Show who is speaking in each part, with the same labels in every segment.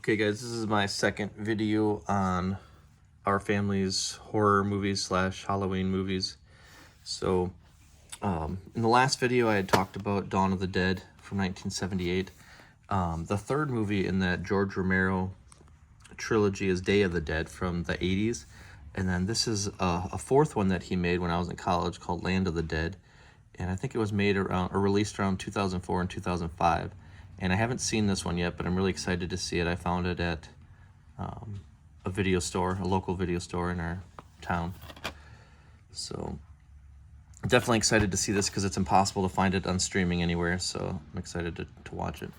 Speaker 1: Okay guys, this is my second video on our family's horror movies slash Halloween movies. So in the last video I had talked about Dawn of the Dead from 1978. The third movie in that George Romero trilogy is Day of the Dead from the 80s. And then this is a fourth one that he made when I was in college called Land of the Dead. And I think it was made around or released around 2004 and 2005. And I haven't seen this one yet, but I'm really excited to see it. I found it at a video store, a local video store in our town. So definitely excited to see this because it's impossible to find it on streaming anywhere. So I'm excited to watch it.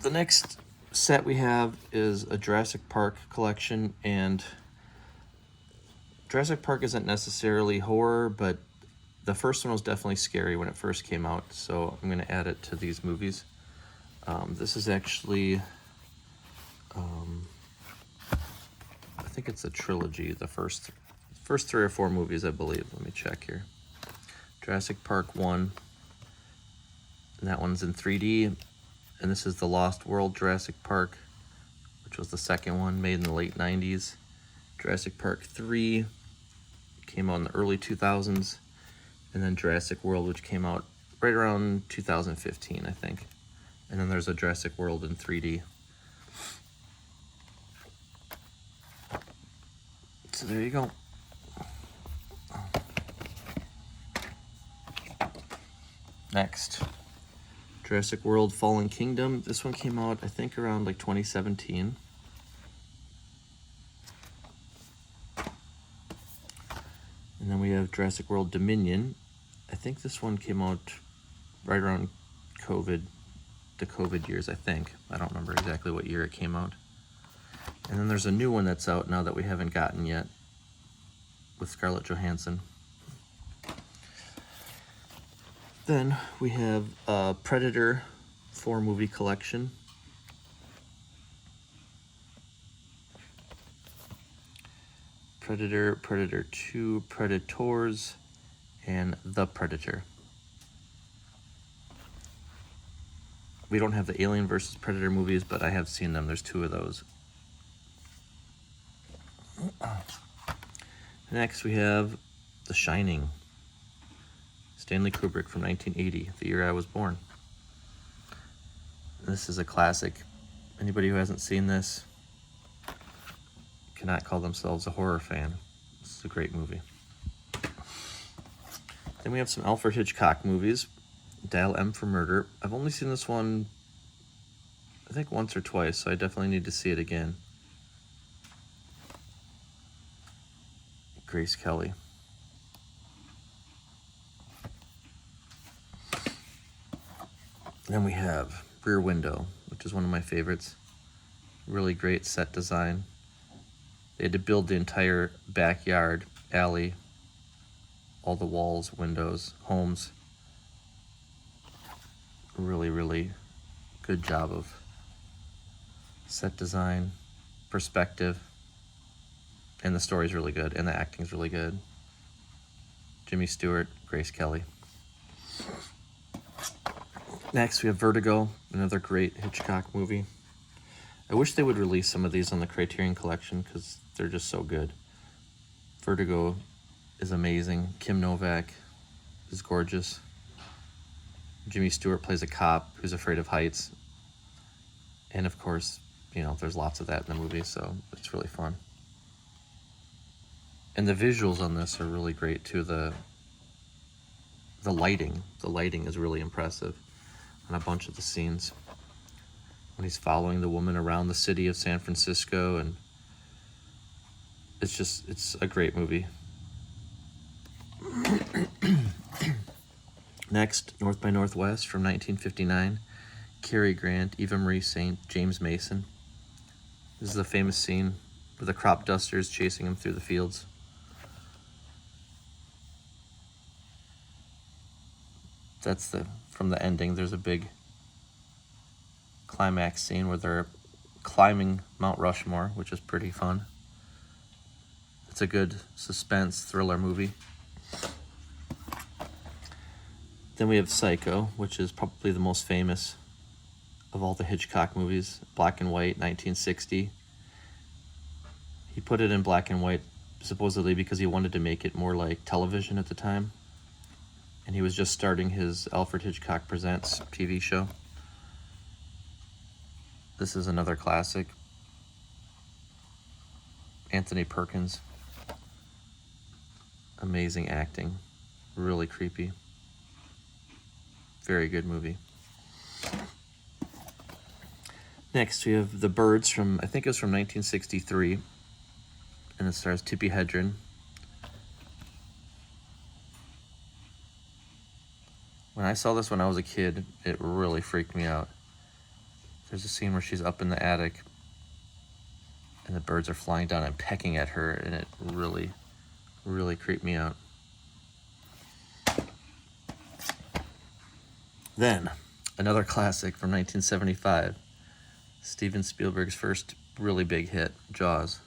Speaker 1: The next set we have is a Jurassic Park collection, and Jurassic Park isn't necessarily horror, but the first one was definitely scary when it first came out, so I'm going to add it to these movies. This is actually, I think it's a trilogy, the first 3 or 4 movies, I believe. Let me check here. Jurassic Park 1, and that one's in 3D, and this is The Lost World Jurassic Park, which was the second one, made in the late 90s. Jurassic Park 3 came out in the early 2000s. And then Jurassic World, which came out right around 2015, I think. And then there's a Jurassic World in 3D. So there you go. Next, Jurassic World Fallen Kingdom. This one came out, I think, around like 2017. And then we have Jurassic World Dominion. I think this one came out right around the COVID years, I think. I don't remember exactly what year it came out. And then there's a new one that's out now that we haven't gotten yet with Scarlett Johansson. Then we have a Predator 4 movie collection. Predator, Predator 2, Predators, and The Predator. We don't have the Alien vs. Predator movies, but I have seen them. There's 2 of those. Next, we have The Shining. Stanley Kubrick from 1980, the year I was born. This is a classic. Anybody who hasn't seen this cannot call themselves a horror fan. This is a great movie. Then we have some Alfred Hitchcock movies. Dial M for Murder. I've only seen this one, I think, once or twice, so I definitely need to see it again. Grace Kelly. Then we have Rear Window, which is one of my favorites. Really great set design. They had to build the entire backyard, alley, all the walls, windows, homes. Really, really good job of set design, perspective, and the story's really good, and the acting's really good. Jimmy Stewart, Grace Kelly. Next, we have Vertigo, another great Hitchcock movie. I wish they would release some of these on the Criterion Collection because they're just so good. Vertigo is amazing. Kim Novak is gorgeous. Jimmy Stewart plays a cop who's afraid of heights. And of course, you know, there's lots of that in the movie, so it's really fun. And the visuals on this are really great too. The lighting is really impressive on a bunch of the scenes. When he's following the woman around the city of San Francisco, and it's a great movie. Next, North by Northwest from 1959. Cary Grant, Eva Marie Saint, James Mason. This is a famous scene with the crop dusters chasing him through the fields. That's from the ending. There's a big climax scene where they're climbing Mount Rushmore, which is pretty fun. It's a good suspense thriller movie. Then we have Psycho, which is probably the most famous of all the Hitchcock movies, black and white, 1960. He put it in black and white supposedly because he wanted to make it more like television at the time. And he was just starting his Alfred Hitchcock Presents TV show. This is another classic. Anthony Perkins. Amazing acting. Really creepy. Very good movie. Next, we have The Birds from, I think it was from 1963. And it stars Tippi Hedren. When I saw this when I was a kid, it really freaked me out. There's a scene where she's up in the attic and the birds are flying down and pecking at her, and it really, really creeped me out. Then, another classic from 1975, Steven Spielberg's first really big hit, Jaws.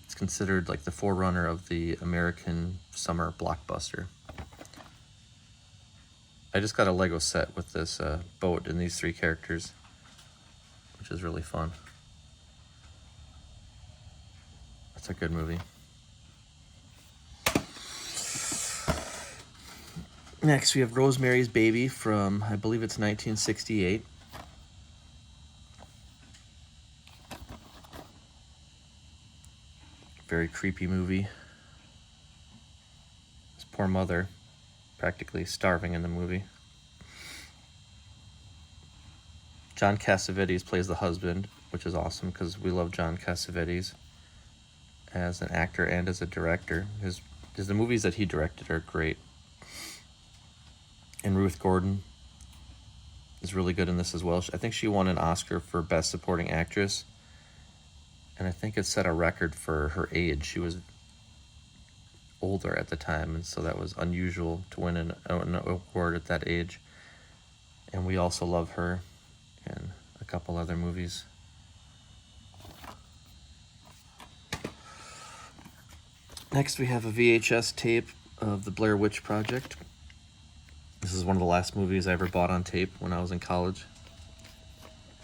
Speaker 1: It's considered like the forerunner of the American summer blockbuster. I just got a Lego set with this boat and these 3 characters, which is really fun. That's a good movie. Next, we have Rosemary's Baby from, I believe it's 1968. Very creepy movie. This poor mother, practically starving in the movie. John Cassavetes plays the husband, which is awesome because we love John Cassavetes as an actor and as a director. The movies that he directed are great. And Ruth Gordon is really good in this as well. I think she won an Oscar for Best Supporting Actress. And I think it set a record for her age. She was older at the time, and so that was unusual to win an award at that age. And we also love her in a couple other movies. Next, we have a VHS tape of the Blair Witch Project. This is one of the last movies I ever bought on tape when I was in college.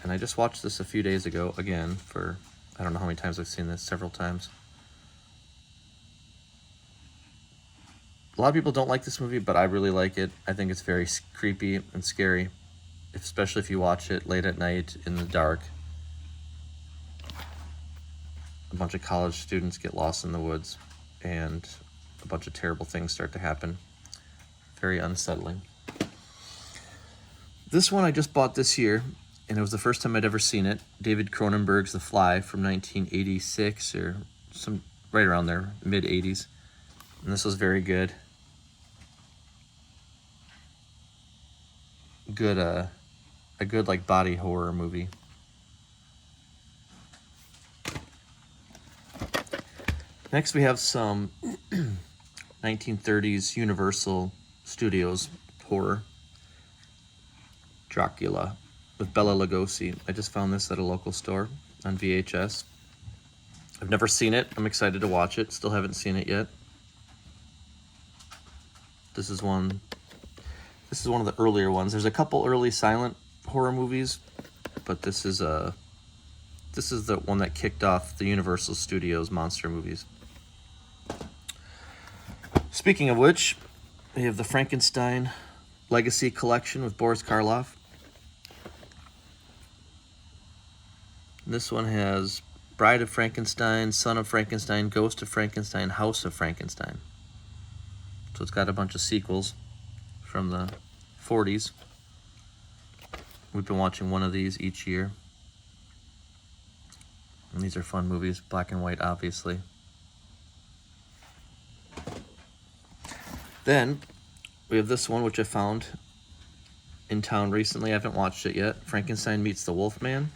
Speaker 1: And I just watched this a few days ago again for, I don't know how many times I've seen this, several times. A lot of people don't like this movie, but I really like it. I think it's very creepy and scary, especially if you watch it late at night in the dark. A bunch of college students get lost in the woods, and a bunch of terrible things start to happen. Very unsettling. This one I just bought this year, and it was the first time I'd ever seen it. David Cronenberg's The Fly from 1986, or some right around there, mid-80s. And this was very good. A good like body horror movie. Next we have some 1930s Universal Studios horror. Dracula with Bela Lugosi. I just found this at a local store on VHS. I've never seen it. I'm excited to watch it. Still haven't seen it yet. This is one of the earlier ones. There's a couple early silent horror movies, but this is the one that kicked off the Universal Studios monster movies. Speaking of which, we have the Frankenstein Legacy Collection with Boris Karloff. This one has Bride of Frankenstein, Son of Frankenstein, Ghost of Frankenstein, House of Frankenstein. So it's got a bunch of sequels from the 40s. We've been watching one of these each year. And these are fun movies, black and white, obviously. Then we have this one, which I found in town recently. I haven't watched it yet. Frankenstein Meets the Wolfman.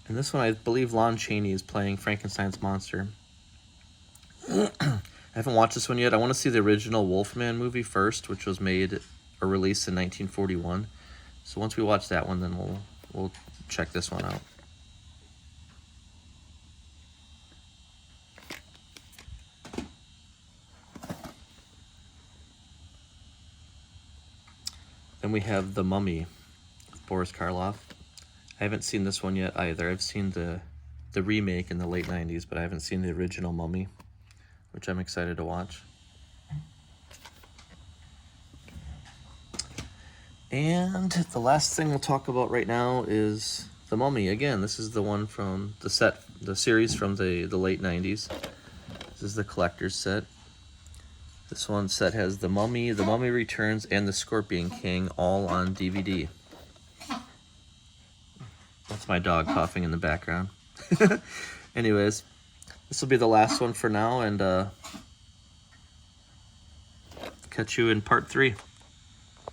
Speaker 1: And this one, I believe Lon Chaney is playing Frankenstein's monster. I haven't watched this one yet. I want to see the original Wolfman movie first, which was made or released in 1941. So once we watch that one, then we'll check this one out. Then we have The Mummy, Boris Karloff. I haven't seen this one yet either. I've seen the remake in the late 90s, but I haven't seen the original Mummy, which I'm excited to watch. And the last thing we'll talk about right now is The Mummy. Again, this is the one from the series from the late 90s. This is the collector's set. This one set has The Mummy, The Mummy Returns, and The Scorpion King all on DVD. That's my dog coughing in the background. Anyways, this will be the last one for now, and catch you in part 3.